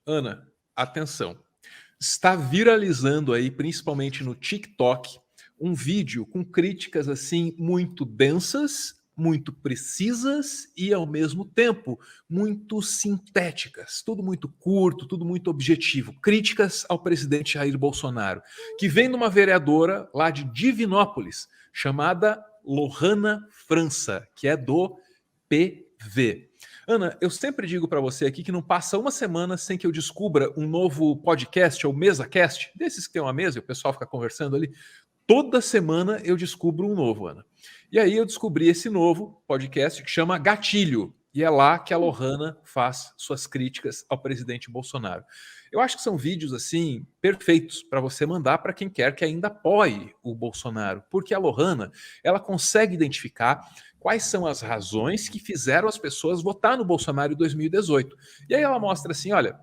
Ana, atenção. Está viralizando aí, principalmente no TikTok, um vídeo com críticas assim muito densas, muito precisas e ao mesmo tempo muito sintéticas, tudo muito curto, tudo muito objetivo. Críticas ao presidente Jair Bolsonaro, que vem de uma vereadora lá de Divinópolis, chamada Lohana França, que é do PV. Ana, eu sempre digo para você aqui que não passa uma semana sem que eu descubra um novo podcast ou mesa-cast, desses que tem uma mesa e o pessoal fica conversando ali. Toda semana eu descubro um novo, Ana. E aí eu descobri esse novo podcast que chama Gatilho. E é lá que a Lohana faz suas críticas ao presidente Bolsonaro. Eu acho que são vídeos assim perfeitos para você mandar para quem quer que ainda apoie o Bolsonaro, porque a Lohana, ela consegue identificar quais são as razões que fizeram as pessoas votar no Bolsonaro em 2018. E aí ela mostra assim, olha,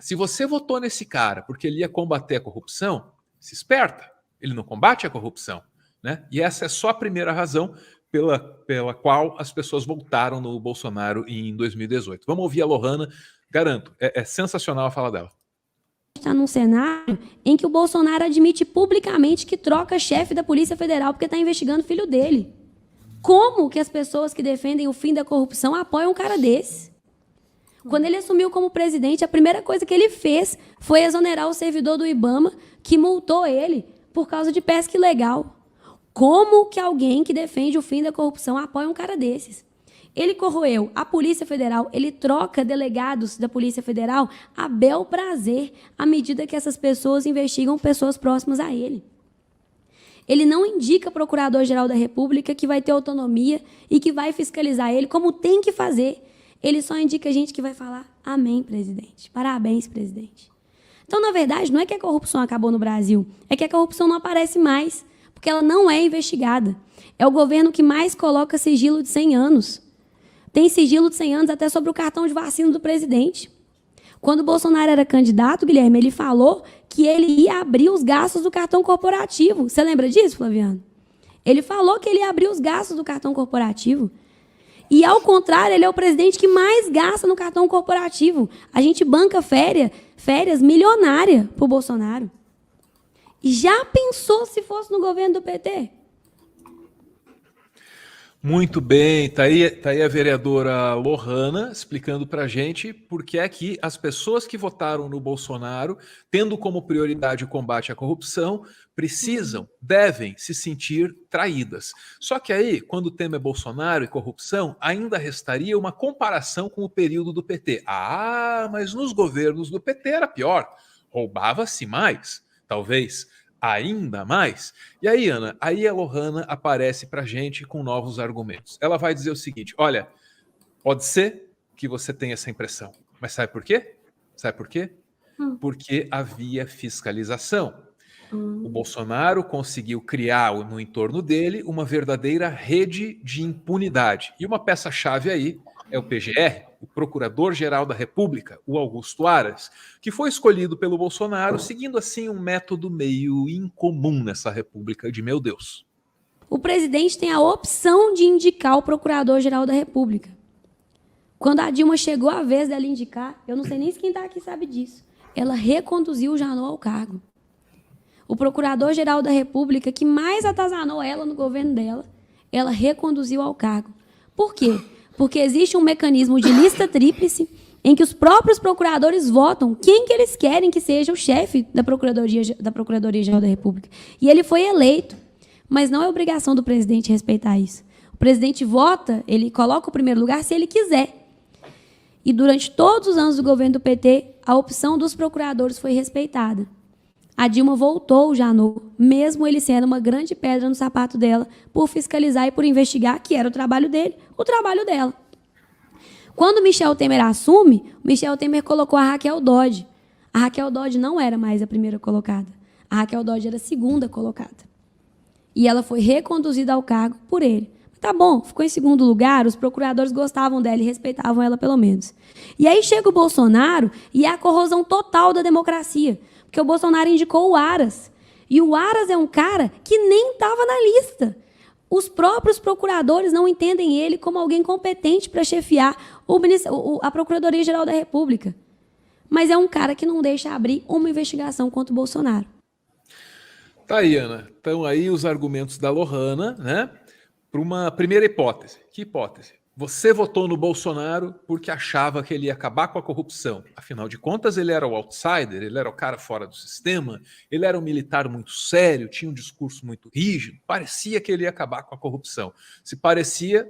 se você votou nesse cara porque ele ia combater a corrupção, se esperta, ele não combate a corrupção, né? E essa é só a primeira razão pela qual as pessoas votaram no Bolsonaro em 2018. Vamos ouvir a Lohana, garanto, é sensacional a fala dela. Está num cenário em que o Bolsonaro admite publicamente que troca chefe da Polícia Federal porque está investigando o filho dele. Como que as pessoas que defendem o fim da corrupção apoiam um cara desse? Quando ele assumiu como presidente, a primeira coisa que ele fez foi exonerar o servidor do IBAMA, que multou ele por causa de pesca ilegal. Como que alguém que defende o fim da corrupção apoia um cara desses? Ele corroeu a Polícia Federal, ele troca delegados da Polícia Federal a bel prazer, à medida que essas pessoas investigam pessoas próximas a ele. Ele não indica procurador-geral da República que vai ter autonomia e que vai fiscalizar ele como tem que fazer. Ele só indica gente que vai falar amém, presidente. Parabéns, presidente. Então, na verdade, não é que a corrupção acabou no Brasil, é que a corrupção não aparece mais, porque ela não é investigada. É o governo que mais coloca sigilo de 100 anos. Tem sigilo de 100 anos até sobre o cartão de vacina do presidente. Quando o Bolsonaro era candidato, Guilherme, ele falou que ele ia abrir os gastos do cartão corporativo. Você lembra disso, Flaviano? Ele falou que ele ia abrir os gastos do cartão corporativo. E, ao contrário, ele é o presidente que mais gasta no cartão corporativo. A gente banca férias milionárias para o Bolsonaro. Já pensou se fosse no governo do PT? Muito bem, tá aí a vereadora Lohana explicando para a gente por que é que as pessoas que votaram no Bolsonaro, tendo como prioridade o combate à corrupção, precisam, devem se sentir traídas. Só que aí, quando o tema é Bolsonaro e corrupção, ainda restaria uma comparação com o período do PT. Ah, mas nos governos do PT era pior, roubava-se mais, talvez ainda mais. E aí, Ana, aí a Lohana aparece pra gente com novos argumentos. Ela vai dizer o seguinte, olha, pode ser que você tenha essa impressão, mas sabe por quê? Sabe por quê? Porque havia fiscalização. O Bolsonaro conseguiu criar no entorno dele uma verdadeira rede de impunidade. E uma peça-chave aí é o PGR, o Procurador-Geral da República, o Augusto Aras, que foi escolhido pelo Bolsonaro, seguindo assim um método meio incomum nessa República de meu Deus. O presidente tem a opção de indicar o Procurador-Geral da República. Quando a Dilma chegou a vez dela indicar, eu não sei nem se quem está aqui sabe disso, ela reconduziu o Janot ao cargo. O Procurador-Geral da República, que mais atazanou ela no governo dela, ela reconduziu ao cargo. Por quê? Porque existe um mecanismo de lista tríplice em que os próprios procuradores votam quem que eles querem que seja o chefe da Procuradoria-Geral da República. E ele foi eleito. Mas não é obrigação do presidente respeitar isso. O presidente vota, ele coloca o primeiro lugar se ele quiser. E durante todos os anos do governo do PT, a opção dos procuradores foi respeitada. A Dilma voltou o Janot, mesmo ele sendo uma grande pedra no sapato dela, por fiscalizar e por investigar, que era o trabalho dele, o trabalho dela. Quando Michel Temer assume, Michel Temer colocou a Raquel Dodge. A Raquel Dodge não era mais a primeira colocada. A Raquel Dodge era a segunda colocada. E ela foi reconduzida ao cargo por ele. Tá bom, ficou em segundo lugar, os procuradores gostavam dela e respeitavam ela pelo menos. E aí chega o Bolsonaro e é a corrosão total da democracia. Porque o Bolsonaro indicou o Aras. E o Aras é um cara que nem estava na lista. Os próprios procuradores não entendem ele como alguém competente para chefiar a Procuradoria-Geral da República. mas é um cara que não deixa abrir uma investigação contra o Bolsonaro. Tá aí, Ana. Então aí os argumentos da Lohana, né? Para uma primeira hipótese. Que hipótese? Você votou no Bolsonaro porque achava que ele ia acabar com a corrupção. Afinal de contas, ele era o outsider, ele era o cara fora do sistema, ele era um militar muito sério, tinha um discurso muito rígido, parecia que ele ia acabar com a corrupção. Se parecia,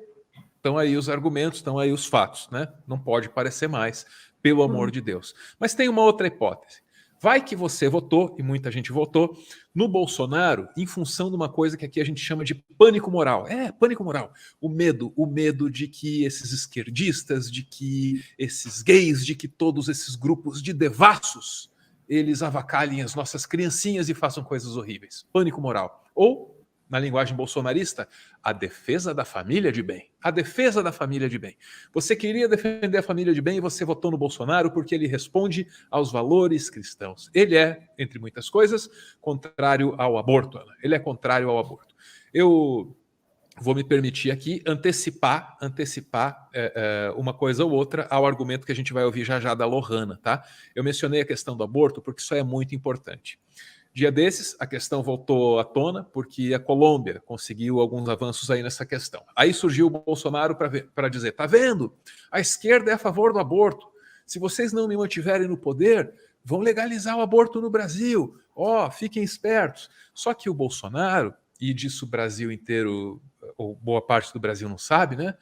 estão aí os argumentos, estão aí os fatos, né? Não pode parecer mais, pelo amor de Deus. Mas tem uma outra hipótese. Vai que você votou, e muita gente votou, no Bolsonaro em função de uma coisa que aqui a gente chama de pânico moral. É, pânico moral. O medo de que esses esquerdistas, de que esses gays, de que todos esses grupos de devassos, eles avacalhem as nossas criancinhas e façam coisas horríveis. Pânico moral. Ou, na linguagem bolsonarista, a defesa da família de bem. A defesa da família de bem. Você queria defender a família de bem e você votou no Bolsonaro porque ele responde aos valores cristãos. Ele é, entre muitas coisas, contrário ao aborto, Ana. Ele é contrário ao aborto. Eu vou me permitir aqui antecipar uma coisa ou outra ao argumento que a gente vai ouvir já já da Lohana, tá? Eu mencionei a questão do aborto porque isso é muito importante. Dia desses, a questão voltou à tona porque a Colômbia conseguiu alguns avanços aí nessa questão. Aí surgiu o Bolsonaro para dizer, tá vendo? A esquerda é a favor do aborto. Se vocês não me mantiverem no poder, vão legalizar o aborto no Brasil. Ó, fiquem espertos. Só que o Bolsonaro, e disso o Brasil inteiro, ou boa parte do Brasil não sabe, né?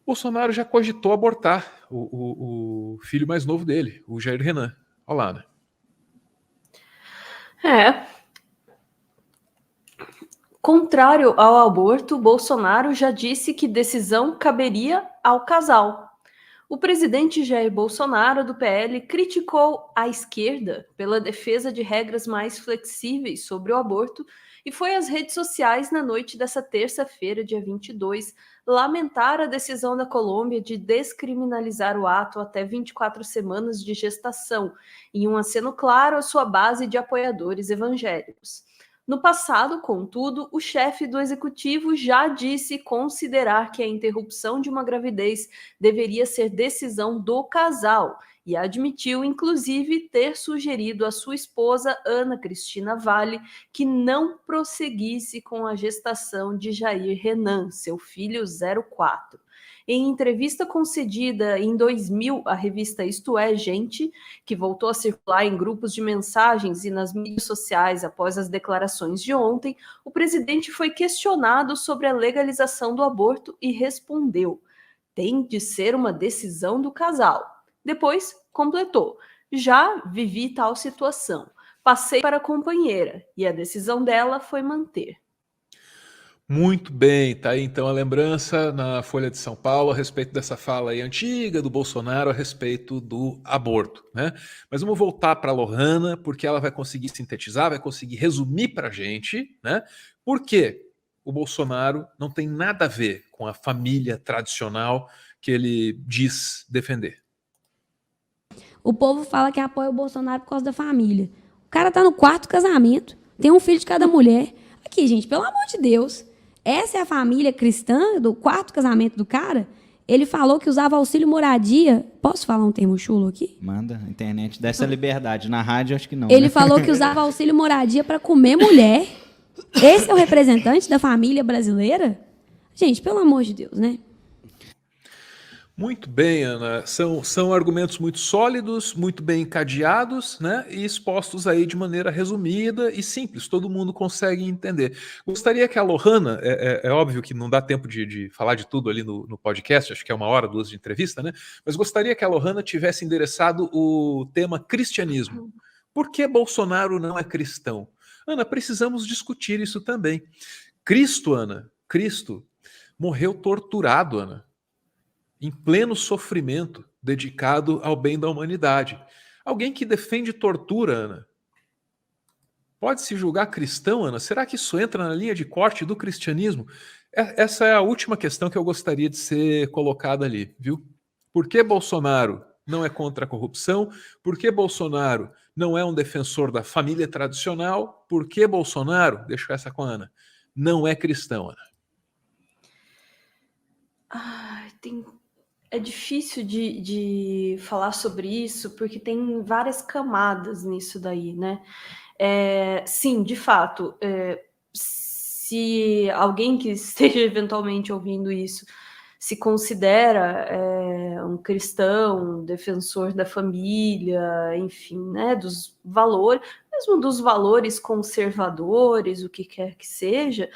O Bolsonaro já cogitou abortar o filho mais novo dele, o Jair Renan. Olha lá, né? Contrário ao aborto, Bolsonaro já disse que decisão caberia ao casal. O presidente Jair Bolsonaro, do PL, criticou a esquerda pela defesa de regras mais flexíveis sobre o aborto e foi às redes sociais na noite dessa terça-feira, dia 22, lamentar a decisão da Colômbia de descriminalizar o ato até 24 semanas de gestação, em um aceno claro à sua base de apoiadores evangélicos. No passado, contudo, o chefe do executivo já disse considerar que a interrupção de uma gravidez deveria ser decisão do casal e admitiu, inclusive, ter sugerido à sua esposa, Ana Cristina Vale, que não prosseguisse com a gestação de Jair Renan, seu filho 04. Em entrevista concedida em 2000 à revista Isto É, Gente, que voltou a circular em grupos de mensagens e nas mídias sociais após as declarações de ontem, o presidente foi questionado sobre a legalização do aborto e respondeu: tem de ser uma decisão do casal. Depois, completou: já vivi tal situação. Passei para a companheira e a decisão dela foi manter. Muito bem, tá aí então a lembrança na Folha de São Paulo a respeito dessa fala aí antiga do Bolsonaro a respeito do aborto, né? Mas vamos voltar para a Lohana, porque ela vai conseguir sintetizar, vai conseguir resumir para a gente, né? Por que o Bolsonaro não tem nada a ver com a família tradicional que ele diz defender. O povo fala que apoia o Bolsonaro por causa da família. O cara tá no quarto casamento, tem um filho de cada mulher. Aqui, gente, pelo amor de Deus. Essa é a família cristã do quarto casamento do cara? Ele falou que usava auxílio moradia. Posso falar um termo chulo aqui? Manda, a internet dá essa liberdade. Na rádio, acho que não. Ele falou que usava auxílio moradia para comer mulher. Esse é o representante da família brasileira? Gente, pelo amor de Deus, né? Muito bem, Ana. São argumentos muito sólidos, muito bem encadeados, né? E expostos aí de maneira resumida e simples. Todo mundo consegue entender. Gostaria que a Lohana, é óbvio que não dá tempo de falar de tudo ali no podcast, acho que é 1 hora, 2 de entrevista, né? Mas gostaria que a Lohana tivesse endereçado o tema cristianismo. Por que Bolsonaro não é cristão? Ana, precisamos discutir isso também. Cristo, Ana, Cristo morreu torturado, Ana, em pleno sofrimento, dedicado ao bem da humanidade. Alguém que defende tortura, Ana, pode se julgar cristão, Ana? Será que isso entra na linha de corte do cristianismo? Essa é a última questão que eu gostaria de ser colocada ali, viu? Por que Bolsonaro não é contra a corrupção? Por que Bolsonaro não é um defensor da família tradicional? Por que Bolsonaro, deixa essa com a Ana, não é cristão, Ana? Ai, tem... É difícil de falar sobre isso, porque tem várias camadas nisso daí, né? Sim, de fato, se alguém que esteja eventualmente ouvindo isso se considera um cristão, um defensor da família, enfim, né, dos valores, mesmo dos valores conservadores, o que quer que seja,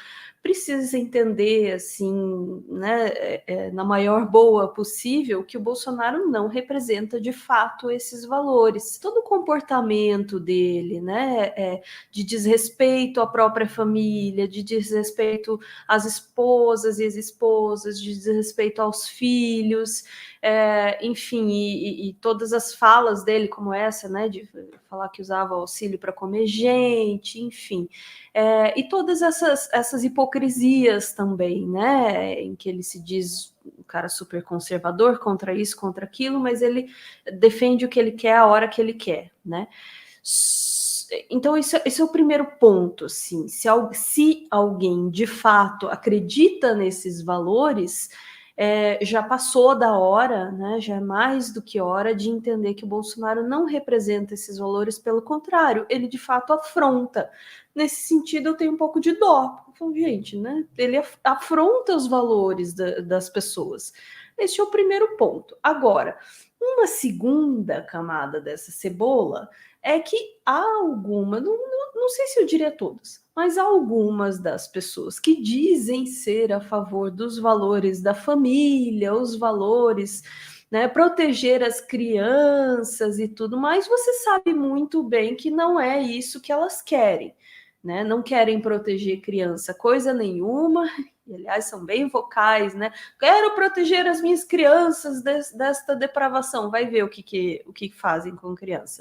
precisa entender, assim, né, na maior boa possível, que o Bolsonaro não representa de fato esses valores. Todo o comportamento dele, né, de desrespeito à própria família, de desrespeito às esposas e ex-esposas, de desrespeito aos filhos, enfim, e todas as falas dele, como essa, né, de falar que usava auxílio para comer gente, enfim. E todas essas hipocrisias também, né, em que ele se diz um cara super conservador contra isso, contra aquilo, mas ele defende o que ele quer a hora que ele quer, né? Então, esse é o primeiro ponto, assim. Se alguém de fato acredita nesses valores, já passou da hora, né? Já é mais do que hora de entender que o Bolsonaro não representa esses valores, pelo contrário, ele de fato afronta. Nesse sentido, eu tenho um pouco de dó. Então, gente, né? Ele afronta os valores das pessoas. Esse é o primeiro ponto. Agora, uma segunda camada dessa cebola é que há não sei se eu diria todas, mas há algumas das pessoas que dizem ser a favor dos valores da família, os valores, né, proteger as crianças e tudo mais, você sabe muito bem que não é isso que elas querem, né? Não querem proteger criança coisa nenhuma, e aliás são bem vocais, né? Quero proteger as minhas crianças desta depravação. Vai ver o que fazem com criança.